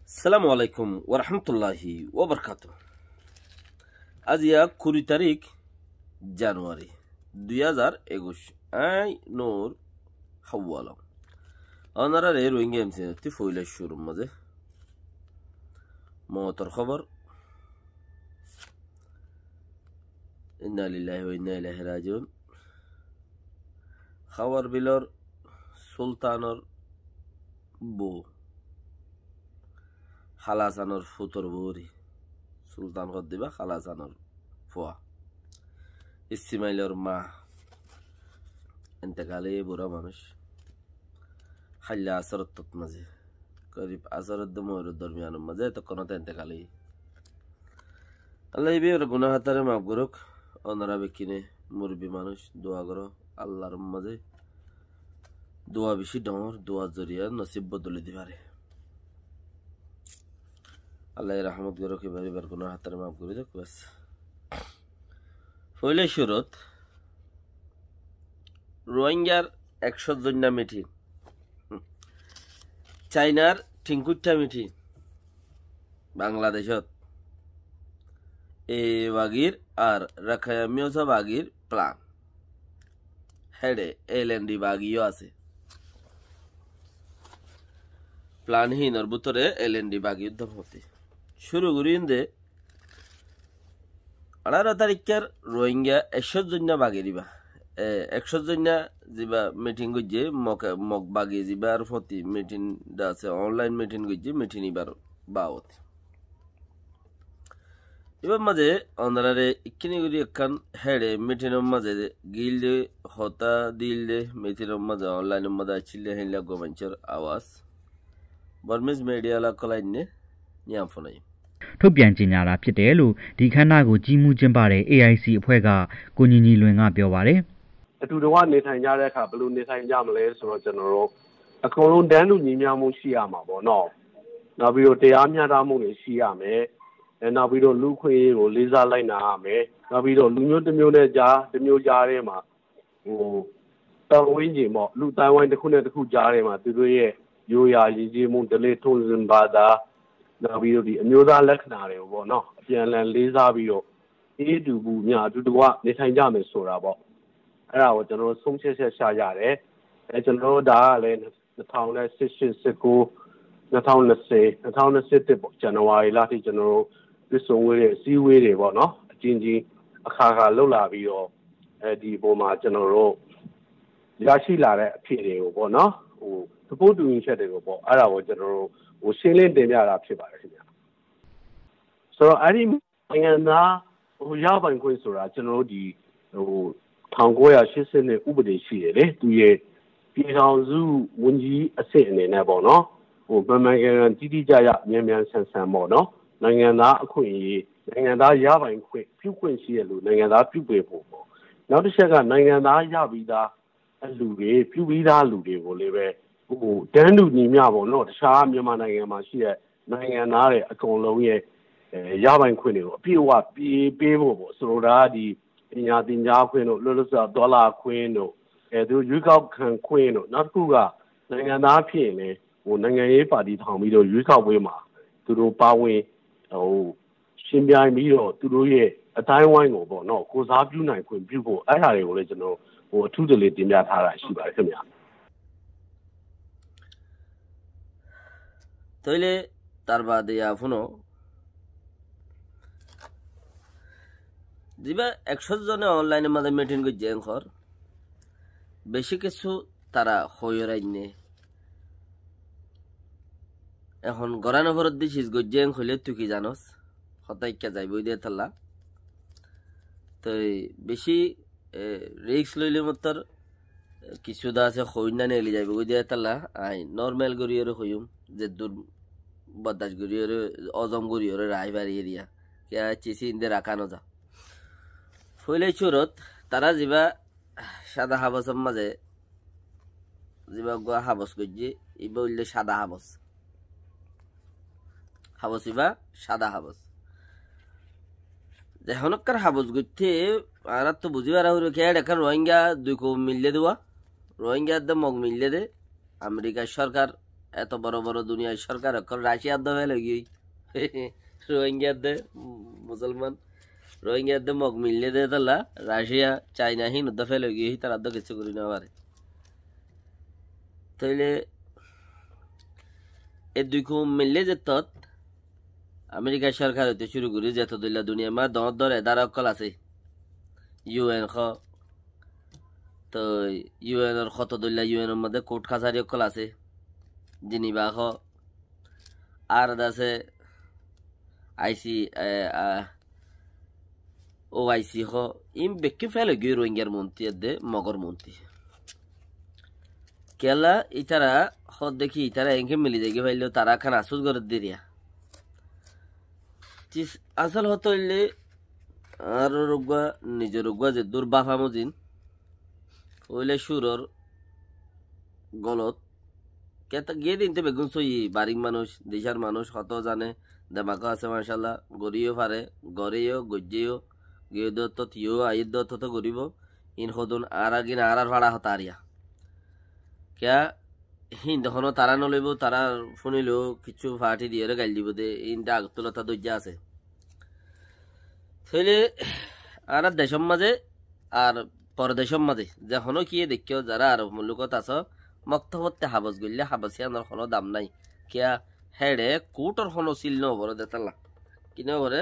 আসসালামু আলাইকুম ওয়া রাহমাতুল্লাহি ওয়া বারাকাতুহু। আজ 20 তারিখ জানুয়ারি 2021 আই নূর হাওয়ালা অনারা রোহিঙ্গা এমসিএমটি ফইলা শুরুর মাঝে মওতর খবর ইন্না লিল্লাহি ওয়া ইন্না ইলাইহি রাজিউন। খবর বিলর সুলতানর বউ খালাসানোর ফুতর বৌরি সুলতান কর দিবা খালাসানোর ফুয়া ইসমাইলের মা এতেকালে বুড়া মানুষ খাইলা আসরত মাঝে করিব আসরত দমর দরমিয়ানের মাঝে তখন এতেকালে আল্লাহ ইবে গুনাহ হাতারে মাফ করুক। ওনারা বেকিনে মুরবি মানুষ দোয়া করো আল্লাহর মাঝে দোয়া বেশি ডর দোয়া জরিয়া নসিব বদলে দিবারে আল্লাহ রহমত করো এবার এবার গুনাহ হাতারে মাফ করে দেখ বাস। ফইলে শুরুত রোহিঙ্গার 100 জন্যা মিটিং, চাইনার ঠিঙ্কুটা মিটিং, বাংলাদেশত এ বাগির আর রাখায়ামিওসা বাগির প্ল্যান হেডে এলএনডি বাগিও আছে প্ল্যানহীনর ভিতরে এলএনডি বাগি উদ্যম হতে শুরু করিন দে 18 তারিখের রোহিঙ্গা 100 জন্যা বাগি দিবা 100 জন্যা যা মিটিং গইছে মক বাগি যাবার ফতি মিটিং আছে অনলাইন মিটিং গইছে মিটিং এবার বাওত এবার মাঝে অনারারে ইকিনি করি একখান হেডে মিটিংর মাঝে গিলদে হতা দিলদে মিটিংর মাঝে অনলাইনের মাঝে আছিলে হেলা গোমাঞ্চর আওয়াজ বর্মিজ মিডিয়া লা কলাইনে নিয়াম ফোনাই ထုတ်ပြန်ကြေညာတာဖြစ်တယ်လို့ဒီခမ်းနားကိုကြီးမှုကျင်းပတဲ့ AIC အဖွဲ့ကကိုညီညီလွင်ကပြောပါတယ်အတူတကွနေထိုင်ကြတဲ့အခါဘယ်လိုနေထိုင်ကြမလဲဆိုတော့ကျွန်တော်တို့အကုန်လုံးတန်းတူညီမျှမှုရှိရမှာပေါ့နော်နောက်ပြီးတော့တရားမျှတမှုတွေရှိရမယ်နောက်ပြီးတော့လူခွင့်ရေးကိုလေးစားလိုက်နာရမယ်နောက်ပြီးတော့လူမျိုးတစ်မျိုးနဲ့ကြားတစ်မျိုးကြားထဲမှာတော်ဝင်းကြီးပေါ့လူတိုင်းဝိုင်းတစ်ခုနဲ့တစ်ခုကြားထဲမှာသူတို့ရဲ့ရိုးရာရည်ကြီးမှုဒလေထုံးစံဘာသာနောက်ပြီးတော့ဒီအမျိုးသားလက္ခဏာတွေကိုပေါ့နော်အပြန်အလှန်လေးစားပြီးတော့အေးတူဘူးညအတူတကွနေထိုင်ကြမယ်ဆိုတာပေါ့အဲ့ဒါကိုကျွန်တော်ဆုံးဖြတ်ချက်ရှာရတယ်ကျွန်တော်ဒါကလည်း2018 2020ပေါ့ဇန်နဝါရီလထိကျွန်တော်ပြည့်စုံဝေးတဲ့စီးဝေးတွေပေါ့နော်အချင်းချင်းအခါခါလှုပ်လာပြီးတော့ဒီပုံမှာကျွန်တော်တို့ရရှိလာတဲ့အဖြစ်တွေကိုပေါ့နော်သဘောတူညီချက်တွေကိုပေါ့အဲ့ဒါကိုကျွန်တော်တို့ရှင်းလင်းတင်ပြတာဖြစ်ပါတယ်ခင်ဗျာဆိုတော့အဲ့ဒီနိုင်ငံသားရပိုင်ခွင့်ဆိုတာကျွန်တော်တို့ဒီ1980နဲ့ဥပဒေရှိတယ်လေသူရဲ့ပြည်ထောင်စုဝန်ကြီးအဆင့်အနေနဲ့ပေါ့နော်ဗမာနိုင်ငံတိတိကျကျမြန်မြန်ဆန်ဆန်ပေါ့နော်နိုင်ငံသားအခွင့်အရေးနိုင်ငံသားရပိုင်ခွင့်ပြုခွင့်ရှိရလို့နိုင်ငံသားပြုပေးဖို့ပေါ့နောက်တစ်ချက်ကနိုင်ငံသားရပြီးသားအလူတွေပြုပြီးသားလူတွေကိုလည်းပဲတန်းတူညီမျှပေါ့နော်တခြားမြန်မာနိုင်ငံမှာရှိတဲ့နိုင်ငံသားတွေအကုန်လုံးရဲ့ရပိုင်ခွင့်တွေကိုအပြည့်အဝပေးဖို့ပေါ့ဆိုတော့ဒီပညာသင်ကြားခွင့်တို့လွတ်လပ်စွာသွားလာခွင့်တို့သူရွေးကောက်ခံခွင့်တို့နောက်တစ်ခုကနိုင်ငံသားဖြစ်ရင်လည်းနိုင်ငံရေးပါတီထောင်ပြီးတော့ရွေးကောက်ပွဲမှာသူတို့ပါဝင်ရှင်းပြပြီးတော့သူတို့ရဲ့အတိုင်းဝိုင်းကိုပေါ့နော်ကိုစားပြုနိုင်ခွင့်ပြုဖို့အဲ့ဒါတွေကိုလည်းကျွန်တော်အထူးတလေတင်ပြထားတာရှိပါတယ်ခင်ဗျာতইলে তার বাদে এখনো যা 100 জনে অনলাইনের মাঝে মিটিং করছে ঘর বেশি কিছু তারা হইরাইনে এখন গরানো ভরত দিছিস গজ্জেং হইলে তুই কি জানোস হতাইকা যাইব দিয়ে থাল্লা তো বেশি রিক্স লইলে মতর কিছু দা আছে হইনা নেলি যাইব দিয়ে থাল্লা আই নরমাল গরিয়রে হইম যে দূর বদাস গরিয়রে অজম গরিয়রে রাইবার এরিয়া কে চিসি ইন্দে রাখানো যা ফইলে চুরত তারা যা সাদা হাবসের মাঝে যা হাবস গজ্জি ইবা উল্লে সাদা হাবস হাবস ইবা সাদা হাবস যেহনকার হাবস গইতে আর তো বুঝিবার হইল কে এখন রোহিঙ্গা দুই কো মিললে দেওয়া রোহিঙ্গার মগ মিললে দে আমেরিকা সরকার এত বড় বড় দুনিয়ার সরকার রাশিয়ার দে ফেলে গিয়ে রোহিঙ্গার দে মুসলমান রোহিঙ্গার দে মগ মিললে দে তালা রাশিয়া চাইনা হিন দে ফেলে গিয়ে তারা তো কিছু করি না পারে তাইলে এ দুই খুব মিললে যে তত আমেরিকার সরকার হইতে শুরু করি যেত দিল্লা দুনিয়া মা ধরে দ্বারা অকল আছে ইউএন খ তো ইউএন এর কত দিল্লা ইউএন এর মধ্যে কোর্ট কাছারি অকল আছে জিনিবা খ আর আছে আইসি ও আইসি খ ইম বেকি ফেলে গিয়ে রোহিঙ্গার মন্ত্রী দে মগর মন্ত্রী কেলা ইতারা খ দেখি ইতারা এঁকে মিলি দেখি পাইলেও তারা খান আসুস করে দিরিয়া আসল হতো হইলে আর রোগা নিজের রোগা যে দূর বাফা মজিন হইলে সুরর গলত কেতা গিয়ে দিনতে বেগুন সই বাড়ির মানুষ দেশার মানুষ হত জানে দেমাকো আছে মার্শাল্লাহ গড়িও পারে গড়েও গজ্জেও গিয়ে দত্ত তিও আইর দত্ত তো গরিব ইন হদুন আর আগিন আর ভাড়া হতা আরিয়া কেয়া হিন তখনও তারা নলইব তারা শুনিলেও কিছু ফাটি দিয়ে গাইল দিব দে ইনটা আগতলতা দৈর্য আছে তাইলে আর দেশের মাঝে আর পরদেশের মাঝে যখনও কি দেখিও যারা আর মুলুকত আছ মক্তবতে হাবস গইলে হাবসিয়ানোর কোনো দাম নাই কিয়া হেডে কোটর কোনো চিল নবরে দেতালা কিনে বরে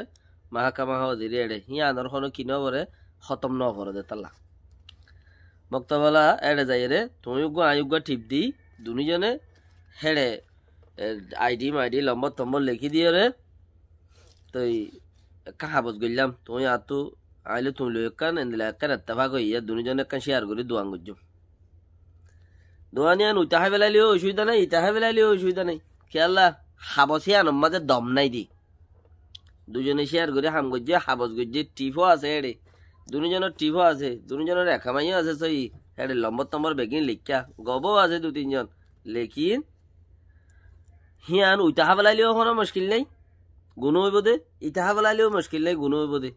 মাহাকামা হদিরি এডে হিয়ানোর কোনো কিনে বরে খতম নবরে দেতালা মক্তবলা এডে যাই রে তুমি আয়োগ্য টিপ দি দুজনে হেডে আইডি মাইডি লম্বর তম্বর লিখি দিয়ে রে তুই হাবস গইলাম তুই আর তো আইলে তুমি লো একান এন্দিলা একান এত্তেফাক হইয়া দুজনে একান শেয়ার করে দোয়ান করছো দোয়ানিয়ান উইটা হাই বেলাইলেও অসুবিধা নাই ইটা হাই বেলাইলেও অসুবিধা নাই খেয়াল্লা হাবসিয়ান মাঝে দম নাই দি দুজনে শেয়ার করে হাম গজ্জে হাবস গজ্জে টিফও আছে এডে দুজনের টিফও আছে দুজনের রেখামাইও আছে সই এডে লম্বর তম্বর বেগিন লিখা গবও আছে দু তিনজন লেকিন হিয়ান উইটা হা বেলাইলেও কোনো মুশকিল নাই গুণ হইব দে ইটা হা বেলাইলেও মুশকিল নাই গুণ হইব দে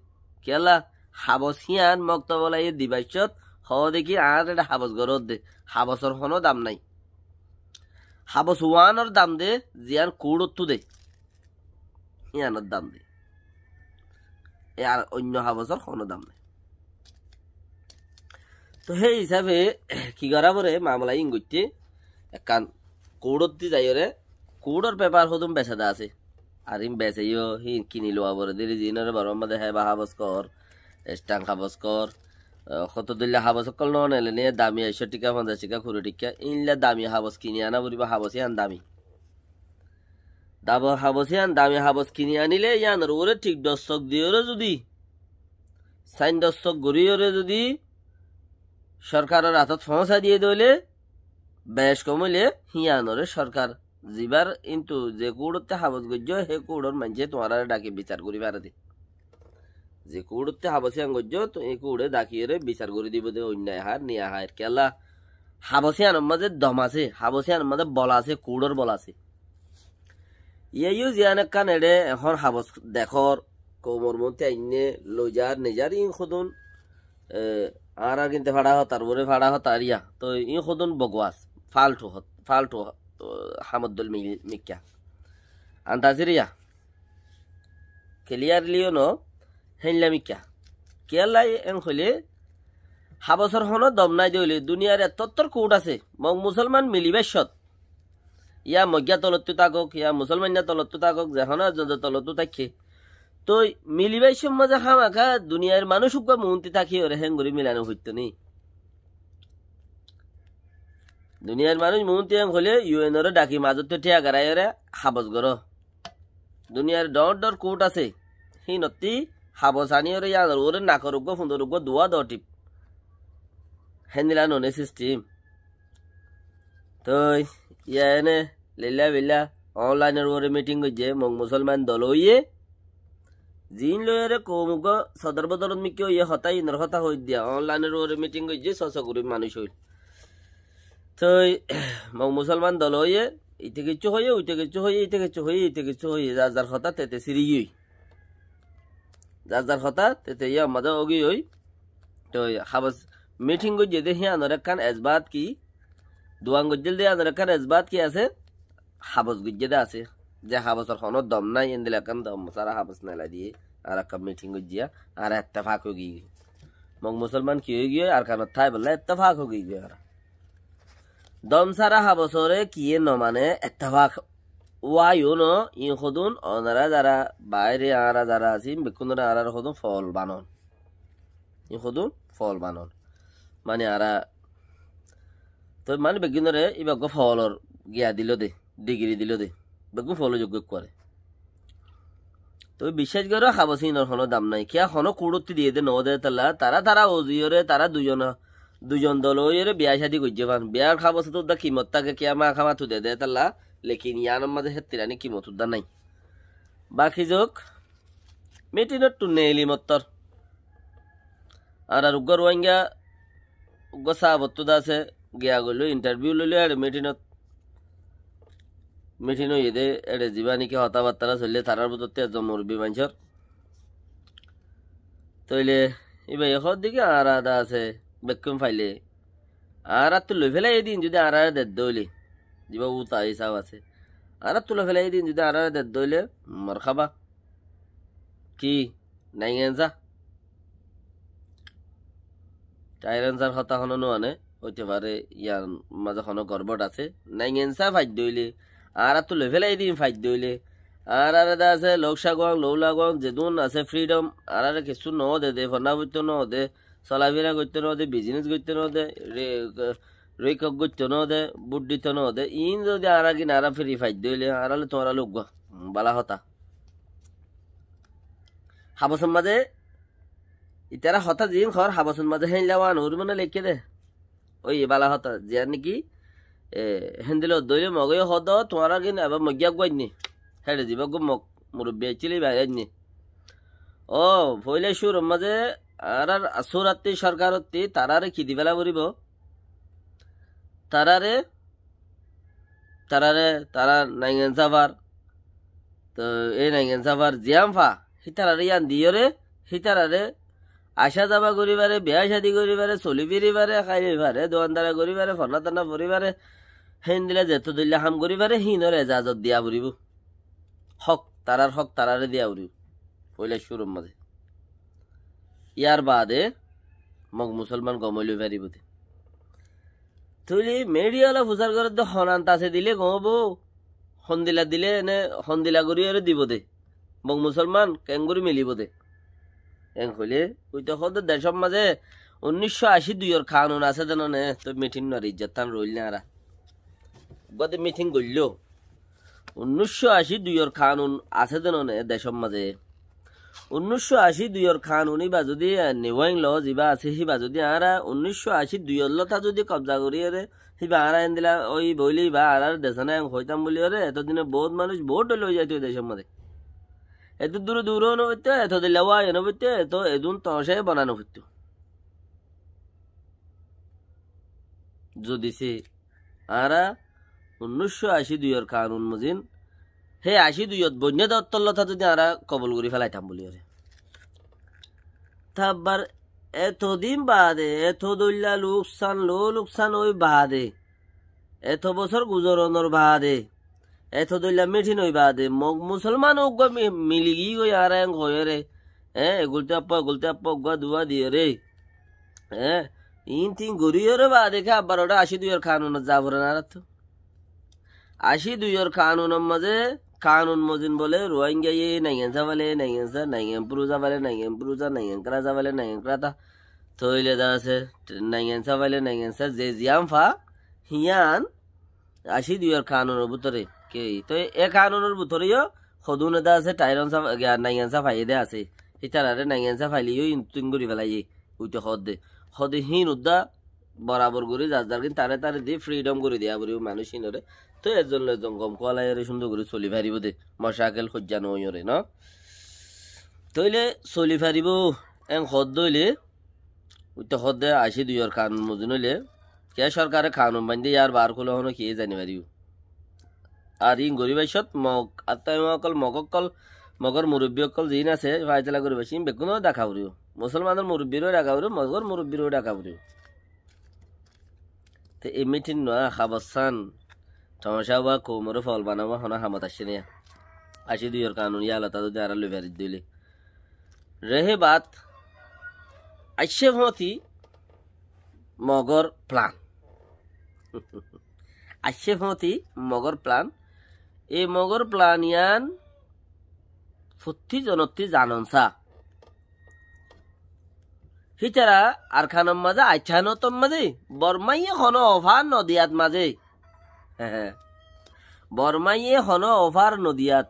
খেয়াল্লা হাবসিয়ান মক্তবলাই দিবাইছত হ দেখি আর এটা হাবস গরত দে হাবসর কোনো দাম নাই হাবস ওয়ানোর দাম দে জিয়ান কুড়তো দে ইয়ানোর দাম দে আর অন্য হাবসর কোনো দাম নাই তো সেই হিসাবে কি করা পরে মামলা ইং করতে একান কৌড়তি যাই রে কৌড়র পেপার হতুম বেচাদা আছে আর ইম বেচাইও হি কিনি লোয়া পরে দিদি জিনের বড় মধ্যে হ্যাঁ বা হাবস কর স্টাং হাবস কর কত দিল্লা হাবস কল নলে নিয়ে দামি 100 টাকা 50 টাকা খুঁড়ো টিকা ইনলে দামি হাবস কিনি আনা বলিবা হাবসে আন দামি দাবা হাবসে আন দামি হাবস কিনি আনিলে ইয়ানোর ওরে ঠিক দর্শক দিওরে যদি সাইন দর্শক গড়িওরে যদি সরকারের হাতত পৌঁছা দিয়ে দইলে বেশ কমলে হিয়ানোরে সরকার জিবার কিন্তু যে কুড়তে হাবস গজ্জ হে কুড়র মানছে তোমার ডাকে বিচার করি পারে যে কুড়তে হাবসিয়ান গজ্জ তো এই কুড়ে ডাকিয়ে বিচার করে দিব দে অন্যায় হার নিয়া হার কেলা হাবসিয়ান মাঝে দম আছে হাবসিয়ান মাঝে বল আছে কুড়র বল আছে ইয়েও জিয়ান কান এড়ে এখন হাবস দেখর কোমর মধ্যে আইনে লইজার নেজার ইন খুদুন আর কিনতে ভাড়া হত তারপরে ভাড়া হত আরিয়া তো ইন খুদুন বগওয়াস ফালতু হামদুল মিক্কা আন্তাজিরিয়া ক্লিয়ারলিও ন হেনলা মিক্কা কেলাই এন হইলে হাবসর হনো দম নাই দিলে দুনিয়ার এতত্তর কোট আছে মগ মুসলমান মিলিবেশত ইয়া মজ্ঞা তলতু তাকক ইয়া মুসলমানিয়া তলতু তাকক যেহন তলতু থাকি তো মিলিবেশর মাঝে খামাখা দুনিয়ার মানুষ মন্ত্রী থাকি ওরে হেঙ্গুরি মিলানো হইতো নেই দুনিয়ার মানুষ মন্ত্রী হলে ইউএনরে ডাকি মাজত ঠিয়া গারাই হাবস গর দুনিয়ার ডর কোট আছে হি নতি হাবস আনি ওরে ইয়ানোর ওরে নাকর সুন্দর দোয়া দ টিপ হেন্দিলা ননে সিস্টেম তো ইয়া এনে লীলা বিলা অনলাইনের ওরে মিটিং করছে মগ মুসলমান দল হইয়ে জিন লয়ে কৌমুক সদর বদলত মিকে ইয়ে হতা ইনর হতা হই দিয়া অনলাইনের ওরে মিটিং করছে সসগুরি মানুষ হইল তো মগ মুসলমান দল হইয়ে ইতে কিছু হইয়ে উইতে কিছু হইয়ে ইতে কিছু হইয়ে ইতে কিছু হইয়ে যার যার হতা তেতে সিরি গই যার যার হতা তেতে ইয়া মজা ওগি হই তো হাবস মিটিং করছে দেখি আনর কান এজবাত কি দুয়াং গজ্জল দে আনর কান এজবাত কি আছে হাবস গুজ্জে আছে যে হাবসর কোনো দম নাই এন দিলে কান দম সারা হাবস নালা দিয়ে আর একটা মিটিং গুজ্জিয়া আর ইত্তেফাক হয়ে গিয়ে মগ মুসলমান কি হয়ে গিয়ে আর কান থাই বললে ইত্তেফাক হয়ে গিয়ে আর দম সারা হাবসরে কি ন মানে ইত্তেফাক ওয়াইও ন ই খদুন ওনারা যারা বাইরে আরা যারা আছি বেকুনরা আরার খদুন ফল বানন ই খদুন ফল বানন মানে আরা তো মানে বেগুনরে ইবাগ ফলর গিয়া দিল দে ডিগ্রি দিল দে বেগুন ফল যোগ্য করে তো বিশ্বাস করো খাবসিনর কোনো দাম নাই কিয়া কোনো কুড়তি দিয়ে দে নদে তালা তারা ওজিয়রে তারা দুজন দল ওইরে বিয়া শাদি করছে পান বিয়ার খাবস তো দা কিমত তাকে কিয়া মা খামা তু দে তালা লেকিন ইয়ানোর মাঝে হেত্তিরানি কিমত দা নাই বাকি যোগ মিটিনত টু নেইলি মত্তর আর উগ্র রোহিঙ্গা উগ্র সাহাবত্ত আছে গিয়া গেল ইন্টারভিউ লইলে আর মিটিং হইয়ে এড়ে জীবানিকে হতাবার্তারা চললে তারার বদতে একজন মুরব্বী মানুষের তইলে এবার এখন দিকে আর আদা আছে বেকুম ফাইলে আর তো লই ফেলাই এদিন যদি আর দেড় দইলে যা উতা হিসাব আছে আর তো লই ফেলাই এদিন যদি আর দেড় দইলে মর খাবা কি নাই গেঞ্জা টাইরেন্সার কথা হনো আনে হইতে পারে ইয়ার মাঝে কোনো গড়বড় আছে নাই গেঞ্জা ফাইট দইলে আর তো লই ফেলাই দিন ফাইট দইলে আর আলাদা আছে লোকসাগং লৌলাগং যেদুন আছে ফ্রিডম আর কিছু ন দে ফনা করতে ন দে চলাফেরা করতে ন দে বিজনেস করতে ন দে রেকক করতে ন দে বুট দিতে ন দে ইন যদি আর কি নারা ফ্রি ফাইট দইলে আর তোমার লোক বালা হতা হাবসন মাঝে ইতারা হতা জিন খর হাবসন মাঝে হেন লাওয়া নুর মানে লেখে দে ওই বালা হতা যে নাকি হেন্দিল দইলে মগে হদ তোমার কিন আবার মগিয়া গাইনি হেডে যাব গো মগ মুরব্বী চিলি বাইনি ও ভইলে সুর মাঝে আর আসুরাত্তি সরকারত্তি তারারে কি দিবেলা বলিব তারা নাইগেন সাভার তো এই নাইগেন সাভার জিয়ামফা হিতারারে ইয়ান দিয়রে হিতারারে আসা যাবা করিবারে বিয়া শাদি করিবারে চলি ফিরিবারে খাইবারে দোকানদারা করিবারে ফনা টানা পরিবারে হেন দিলে যেত দিলে হাম করিবারে হিনর এজাজত দিয়া পড়িব হক তারারে দিয়া পড়িব পইলে শুরুর মাঝে ইয়ার বাদে মগ মুসলমান গমইল পারিব তুলি মেডিয়ালা ফুসার করে তো হনান্ত আছে দিলে গমব হন্দিলা দিলে এনে হন্দিলা করিয়ারে দিব দে মগ মুসলমান কেঙ্গুরি মিলিব দে এং হইলে ওই তো হদ দেশের মাঝে 1982 কানুন আছে দেন নে তো মিটিং নর ইজ্জতান রইল না আরা গদে মিটিং গইল 1982 কানুন আছে দেন নে দেশের মাঝে 1982 কানুনি বা যদি নিওয়াইং ল জিবা আছে হিবা যদি আরা 1982 লতা যদি কবজা করিয়ে হিবা আরা এন্দিলা ওই বইলি বা আরার দেশনে হইতাম বলি রে এতদিনে বহুত মানুষ ভোট লই যাইতো দেশের মাঝে এত দূর নবইতে এত দিলাওয়া নবইতে এত এদুন তসে বানানো হইতো যদি সে আরা 1982 কানুন মজিন হে 82 বন্যা দত্তলতা যদি আরা কবল করে ফেলাইতাম বলি রে তারপর এতদিন বাদে এত দইলা লোকসান ওই বাদে এত বছর গুজরনের বাদে এত দইলা মিঠিন ওই বাদে মগ মুসলমান মিলি গি গই আর হয়ে রে গুলতে আপ্পা দুয়া দিয়ে রে ইন তিন গড়িয়ে রে বাদে খা আবার ওটা 82 কানুন যাব না তো 82 কানুনের মাঝে কানুন মজিন বলে রোহিঙ্গা ये नहीं जावले नहीं पुरुजा वाले नहीं पुरुजा नहीं क्राजा वाले नहीं क्राता तो इले दासे नहीं जावले नहीं जे जियाम फा हियान 82 कानुन बुतरे के तो ए कानुनर बुतरियो खदुन दासे टाइरन सा नहीं सा फायदे আছে হিতারারে नहीं सा ফাইলিও ইনতুঙ্গুরি ফেলাই উইতে খদে হিন উদ্দা বরাবর করে যার কিন্তু তারে দি ফ্রিডম করে দেয়া বলি মানুষ হিনরে তো এজন গম কলাই সুন্দর করে চলি ফারিব দে মশাকেল সজ্জা নইরে ন তইলে চলি ফারিব এং হদ দইলে উইতে হদে 82 কানুন মজিন হইলে কে সরকারে কানুন বান্ধে ইয়ার বার খোলা হনো কি জানি পারিব আর ইন গরিবাইছত মগ আত্মাইমকল মগর মুরব্বী অকল জিন আছে ফাইজলা গরিবাইছি বেকুনো দেখা পড়িব মুসলমানের মুরব্বীরও ডাকা পড়িব মগর মুরব্বীরও ডাকা পড়িব তে এই মিটিং নয়া খাবসান সমস্যা বা কোমরে ফল বানাবো হনা হামত আসছে না আসি দুইয়ের কানুন ইয়ালা তাদের দ্বারা লুফারি দিলে রেহে বাত আইসে ভতি মগর প্লান আইসে ভতি মগর প্লান এই মগর প্লান ইয়ান ফুত্তি জনতি জাননসা হিচারা আর খানম মাঝে আইছানতম মাঝে বর্মাইয়ে হন অভার নদিয়াত মাঝে বর্মাইয়ে হন অভার নদিয়াত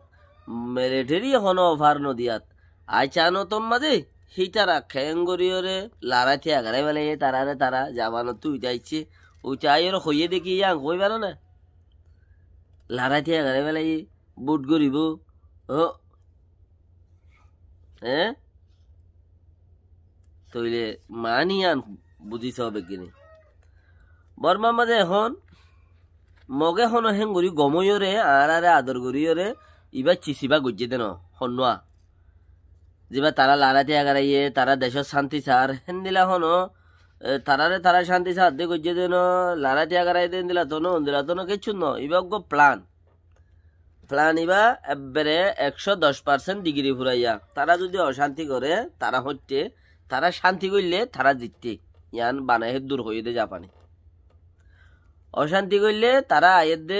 মিলিটারি হন অভার নদিয়াত আইছানতম মাঝে হিচারা খেঙ্গরিয়রে লারাইতে আগারে বেলে তারারে তারা জাবানো তুই যাইছে উচাইয়ের হইয়ে দেখি ইয়াং হই বেল না লারাইতে আগারে বেলে বুট গরিব ও হ্যাঁ তইলে মানিয়ান বুঝিছ বেগিনি বর্মার মাঝে এখন মগে হন হেঙ্গুরি গময়রে আর আরে আদর গরিয়রে ইবা চিচিবা গজ্জে দেন হনুয়া যেবা তারা লারাতে আগারাইয়ে তারা দেশের শান্তি সার হেন দিলা হন তারারে তারা শান্তি সার দে গজ্জে দেন লারাতে আগারাই দেন দিলা তো কিছু ন ইবা প্লান প্লান ইবা এবারে 110% ডিগ্রি ফুরাইয়া তারা যদি অশান্তি করে তারা হচ্ছে তারা শান্তি করলে তারা জিততে ইয়ান বানাই দূর হয়ে দে জাপানি অশান্তি করলে তারা আয়ের দে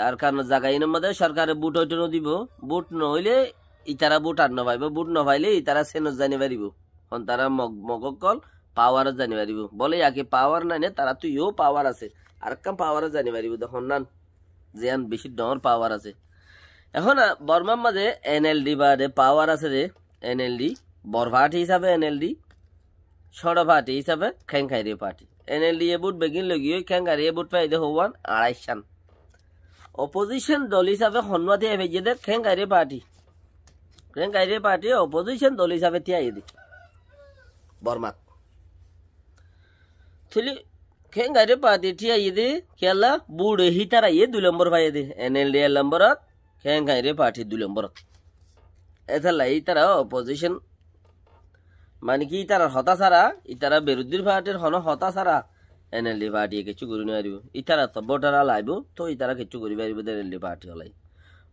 আর কারণ জায়গায় মধ্যে সরকারে বুট হইতে দিব বুট নহইলে ইতারা বুট আর নপাইব বুট নপাইলে ইতারা সেনত জানি পারিব তারা মগকল পাওয়ার জানি পারিব বলে ইয়াকে পাওয়ার নাই তারা তো ইও পাওয়ার আছে আর কাম পাওয়ার জানি পারিব তখন নান যেন বেশি ডর পাওয়ার আছে এখন বর্মার মাঝে এনএলডি বা পাওয়ার আছে রে এনএলডি বড় পার্টি হিসাবে এনএলডি ছোট পার্টি হিসাবে খেংখাইরে পার্টি এনএলডি এ বুট বেগিন লগিয়ে খেংখাইরে বুট পাইদে হওয়ান 2.5 সান অপোজিশন দল হিসাবে হনুয়াতে ভেজে দে খেংখাইরে পার্টি অপোজিশন দল হিসাবে তিয়াই দে বর্মাক থিলি খেংখাইরে পার্টি তিয়াই দে খেলা বুড়ে হিতারা 2 নম্বর পাই দে এনএলডি এর নম্বরত খেংখাইরে পার্টি 2 নম্বরত এথালা ইতারা অপোজিশন মানে কি ইতারা হতা ছাড়া ইতারা বিরোধীর পার্টির হন হতা ছাড়া এনএলডি পার্টি কিছু করি নারিব ইতারা তো ভোটার লাইব তো ইতারা কিছু করি পারিব এনএলডি পার্টি হলাই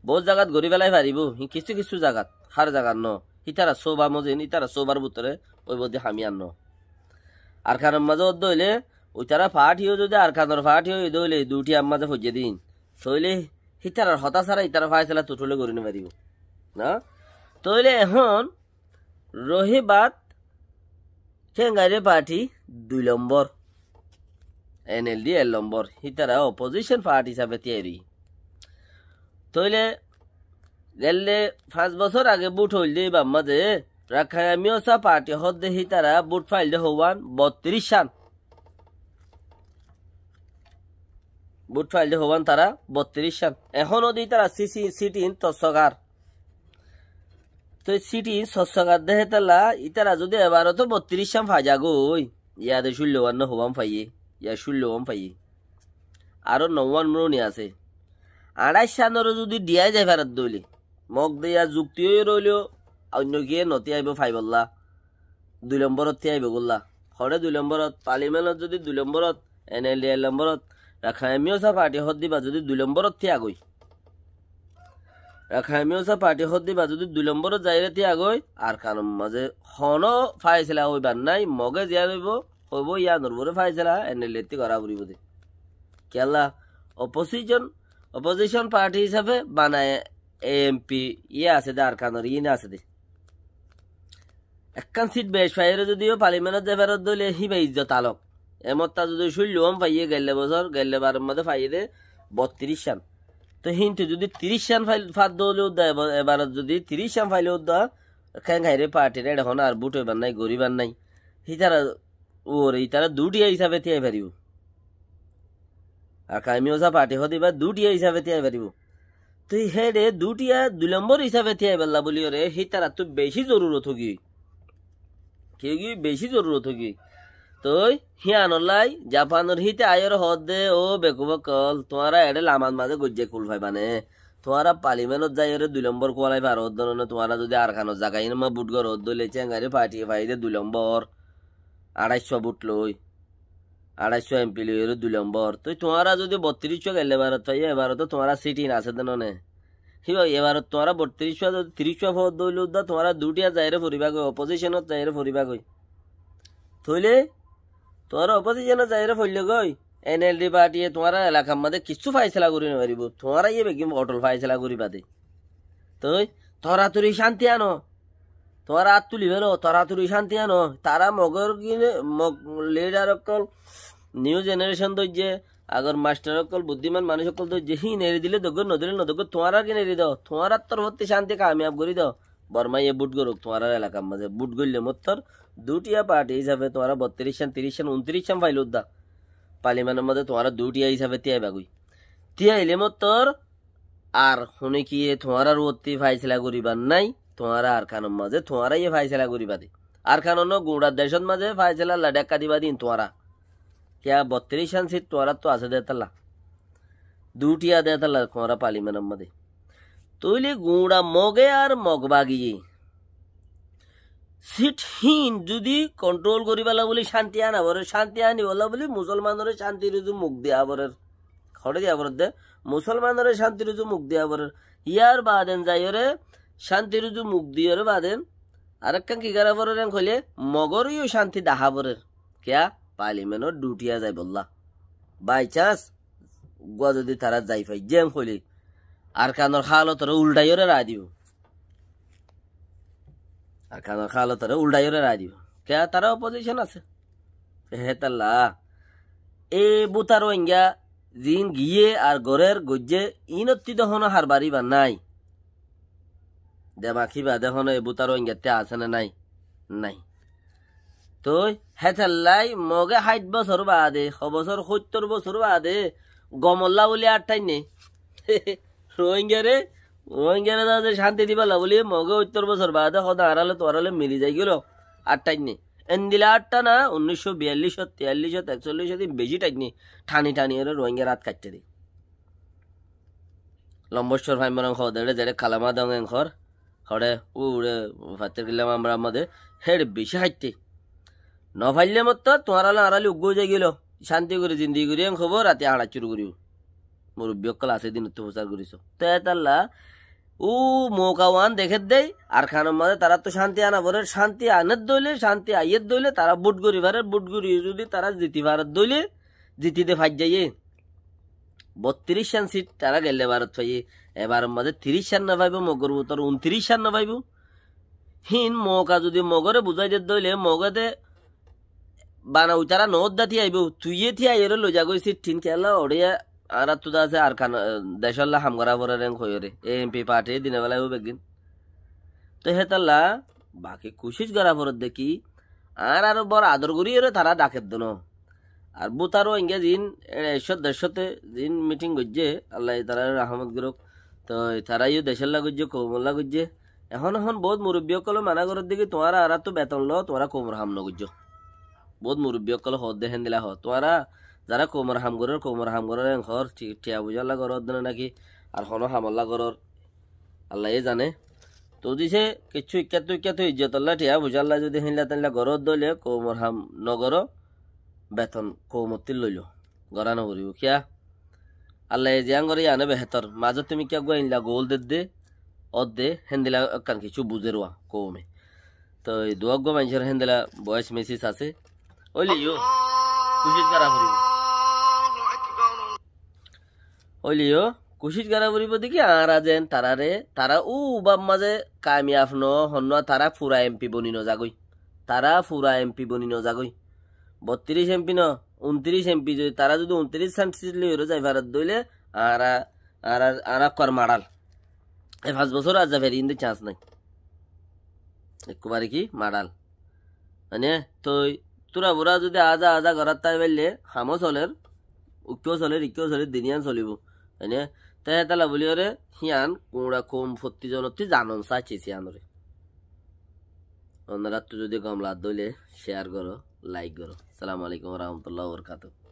বহুত জায়গাত গড়ি পেলাই পারিব কিছু কিছু জায়গাত হার জায়গার ন ইতারা সোবা মজিন ইতারা সোবার ভিতরে ওই বদি হামি আন আর খানের মাঝে দইলে ওই তারা পার্টিও যদি আর খানোর পার্টিও দইলে দুটি আম মাঝে ফজে দিন তইলে ইতারার হতা ছাড়া ইতারা ফাইসলা তুঠলে করি পারিব না তইলে এখন রহিবাত খেঙ্গাইরে পার্টি 2 নম্বর এনএলডি 1 নম্বর হিতারা অপোজিশন পার্টি হিসাবে তৈরি তইলে গেলে 5 বছর আগে বুট হইলে বাম্মাদে রাখামিওসা পার্টি হদ্দে হিতারা বুট ফাইল হওয়ান 32 সান বুট ফাইল হওয়ান তারা 32 সান এখন ওদি তারা সিটি তসগার তো সিটি সসগার দেহে তালা ইতারা যদি এবারও তো 32 সাম ফাজা গই ইয়াদে 16 হওয়াম ফাইয়ে ইয়া 16 ফাইয়ে আরো 9 মরনি আছে 28 সানেরও যদি দিয়াই যায় ভারত দইলে মগ দিয়া যুক্তিও রইল অন্য গিয়ে নতি আইব ফাইবল্লা 2 নম্বরত আইব গল্লা হরে 2 নম্বরত পার্লিমেন্টত যদি 2 নম্বরত এনএলডি 1 নম্বরত রাখামিওসা পার্টি হদ দিবা যদি 2 নম্বরত আগই রাখামিওসা পার্টি হদ দিবা যদি 2 নম্বরত যাইরে আগই আর কারণ মাঝে হন ফাইসলা হইবার নাই মগে জিয়া হইব হইব ইয়া নরবরে ফাইসলা এনএলডি করা পড়িব দে কেলা অপোজিশন পার্টি হিসাবে বানায় এমপি ইয়ে আছে দে আর কানোর ইয়ে আছে দে একখান সিট বেশ ফাইরে যদিও পার্লিমেন্টত যে ফেরত দইলে হিবা ইজ্জত আলক এমতটা যদি 16 পাইয়ে গেলে বছর গেলে বারের মধ্যে পাইয়ে দে 32 সান তো হিন্তু যদি 30 সান ফাদ দলে এবার যদি 30 সান ফাইলে উদ্দা খেঙ্গাইরে পার্টির এটা হন আর বুট হইবার নাই গরিবার নাই হিতারা ওর ইতারা দুটি হিসাবে তিয়াই পারিব আর কামিওসা পার্টি হদিবা দুটি হিসাবে তিয়াই পারিব তুই হেডে দুটিয়া 2 নম্বর হিসাবে তিয়াই পারলা বলি রে হিতারা তো বেশি জরুরত হগি কেউ বেশি জরুরত হগি তুই হিয়ানলাই জাপানের হিতে আয়ের হদে ও বেকুব কল তোমারা এডে লামান মাঝে গজ্জে কুল পাইবানে তোমারা পার্লিমেন্টত যাই 2 নম্বর কোয়ালাই পার হদ না তোমারা যদি আর খানো জায়গায় মা বুটগর হদ দইলে চেঙ্গারে পার্টি পাই দে 2 নম্বর 250 বুট লই 250 এমপি লইয়ের 2 নম্বর তো তোমারা যদি 32 গেলে ভারত পাই এবার তো তোমারা সিটি না আছে দেন নে হিবা এবার তোমারা 32 যদি 30 ভোট দইল দা তোমারা দুটিয়া যাইরে ফরিবা কই অপোজিশনত যাইরে ফরিবা কই থইলে তোমার অপোজিশনত যাইরে ফইলে কই এনএলডি পার্টি তোমারা এলাকার মধ্যে কিছু ফাইসলা করি না পারিব তোমারা ইয়ে বেগিম অটল ফাইসলা করিবা দে তুই তরাতুরি শান্তি আনো তোরা হাত তুলি বেরো তরাতুরি শান্তি আনো তারা মগর কিনে লিডার অকল নিউ জেনারেশন দইছে আগর মাস্টার অকল বুদ্ধিমান মানুষ অকল দইছে হি নেড়ে দিলে দগর নদিলে নদগর তোমারা কি নেড়ে দাও তোমার তরফতে শান্তি কামিয়াব করি দাও বর্মা ইয়ে বুট গরুক তোমার এলাকার মাঝে বুট গড়লে মত্তর দুটিয়া পার্টি হিসাবে তোমারা 32 সান 30 সান 29 সান ফাইল উদ্দা পার্লিমেন্টের মধ্যে তোমারা দুটিয়া হিসাবে তিয়াই বাগুই তিয়াইলে মত্তর আর শুনে কি তোমার উত্তি ফাইসলা করিবার নাই তোমারা আর খানোর মাঝে তোমারা ইয়ে ফাইসলা করিবা দে আর খানো গুড়ার দেশের মাঝে ফাইসলা লাডাক্কা দিবা দিন তোমারা क्या 32 সান সিট তোমারা তো আছে দেতালা দুটিয়া দেতালা তোমারা পার্লিমেন্টের মধ্যে তইলে গুড়া মগে আর মগবাগিয়ে সিট হিন যদি কন্ট্রোল করিবালা বলি শান্তি আনা বরে শান্তি আনি বলা বলি মুসলমানের শান্তি রুজু মুখ দিয়া বরের খড়ে দিয়া বরে দে মুসলমানের শান্তি রুজু মুখ দিয়া বরের ইয়ার বাদেন যাইরে শান্তি রুজু মুখ দিয়রে বাদেন আরেকখান কি করা বরের কইলে মগরইও শান্তি দাহা বরের কিয়া পার্লিমেন্টর ডিউটিয়া যাই বললা বাই চান্স গুয়া যদি তারা যাই পাই জেম কইলি আর কানর খালতরে উল্টাইরে রায় দিব আর কানর খালতরে উল্টাইরে রায় দিব কিয়া তারা অপোজিশন আছে হেতাল্লা এ বুতা রোহিঙ্গা জিন গিয়ে আর গরের গজ্জে ইনত্তি দহন হার বাড়িবা নাই দেমাখিবা দেখুন এ বুতা রোহিঙ্গাতে আছে না নাই নাই তো হেতাল্লাই মগে 60 বছর বাদে 70 বছর বাদে গমল্লা বলে আটটাই নেই রোহিঙ্গারে রোহিঙ্গারে শান্তি দিবালা বলি মগে 70 বছর বাদে সদা আড়ালে তোরালে মিলি যাই গেল আটটাই নেই এন্দিলা আটটা না 1942 43 41 দিন বেশি টাইনি ঠানি ঠানি এর রোহিঙ্গা রাত কাটতে দি লম্বশ্বর ভাই মরং খদে যেটা খালামা দং ঘর হড়ে উড়ে ফাতের গেলাম আমরা আমাদের হেড বেশি হাইতে নফাইলে মত তোমারালে আড়ালে উগ্গো যাই গেল শান্তি করে জিন্দি করি খবর রাতে আড়া চুরি করিও মুরব্বী অকল আছে দিন তো প্রচার করিস তো এতাল্লা ও মৌকাওয়ান দেখে দেয় আর খানোর মাঝে তারা তো শান্তি আনা বরে শান্তি আনের দইলে শান্তি আইয়ের দইলে তারা বুট করি ভারের বুট করি যদি তারা জিতি ভারত দইলে জিতিতে ফাইট যাইয়ে 32 সান সিট তারা গেলে ভারত পাইয়ে এবার মাঝে 30 সান না পাইব মগর উত্তর 29 সান না পাইব হিন মৌকা যদি মগরে বুঝাই দিয়ে দইলে মগতে বানাও তারা নদ্দা থি আইব তুইয়ে থি আইরে লজা গই সিট ঠিন খেলা ওড়িয়া আর তো আছে আর খান দেশল্লা হামগরা ভরে রেং হইরে এমপি পার্টি দিনে বেলায় বেগিন তো হেতাল্লা বাকি কুশিস গরা ভরত দেখি আর আরো বড় আদর করি রে তারা ডাকের দন আর বুতারও ইংগে জিন 100 জিন মিটিং গজ্জে আল্লাহ তারা রহমত গরক তো তারাইও দেশল্লা গজ্জে কোমল্লা গজ্জে এখন এখন বহুত মুরব্বী কল মানা করত দেখি তোমারা আর তো বেতন লো তোরা কোমর হাম নগজ্জ বহুত মুরব্বী কল হদ দেখেন দিলা হ তোরা যারা কোমর হামগরের ঘর টিয়া বুঝাল্লা গরর দেনে নাকি আর হনো হামল্লা গরর আল্লাহ জানে তো দিছে কিছু ইক্যাত ইজ্জতল্লা টিয়া বুঝাল্লা যদি হিনলা তেনলা গরর দইলে কোমর হাম নগর বেতন কৌমতি লইল গড়া নগরিব কিয়া আল্লাহ জিয়াং করে আনে বেহতর মাঝে তুমি কিয়া গোয়াইনলা গোল দে অদে হেন্দিলা কান কিছু বুঝে রোয়া কৌমে তো এই দুয়াগ গো মানুষের হেন্দিলা বয়স মেসেজ আছে ওইলিও কুশিস গারা ফুরিব ওইলিও কুশিস গারা ফুরিব দেখি আর আজেন তারারে তারা ও বাপ মাঝে কামিয়াফ ন হন্য তারা ফুরা এমপি বনি নজাগই তারা ফুরা এমপি বনি নজাগই 32 এমপি ন 29 এমপি যদি তারা যদি 29 সান সিট লইরো যাই ভারত দইলে আর আর আর কর মাড়াল এই 5 বছর আজ যাবে ইন চান্স নাই একবারে কি মাড়াল মানে তো তোরা বুড়া যদি আজা ঘরাত তাই বেললে হামো চলের উকিও চলের ইকিও চলের দিনিয়ান চলিব হয়নে তাই তালা বলি ওরে হিয়ান কোঁড়া কম 40 জনতি জানন চাইছি আনরে অন্যরা তো যদি কমলা দইলে শেয়ার করো লাইক করো। আসসালামু আলাইকুম ওয়া রাহমাতুল্লাহি ওয়া বারাকাতুহু।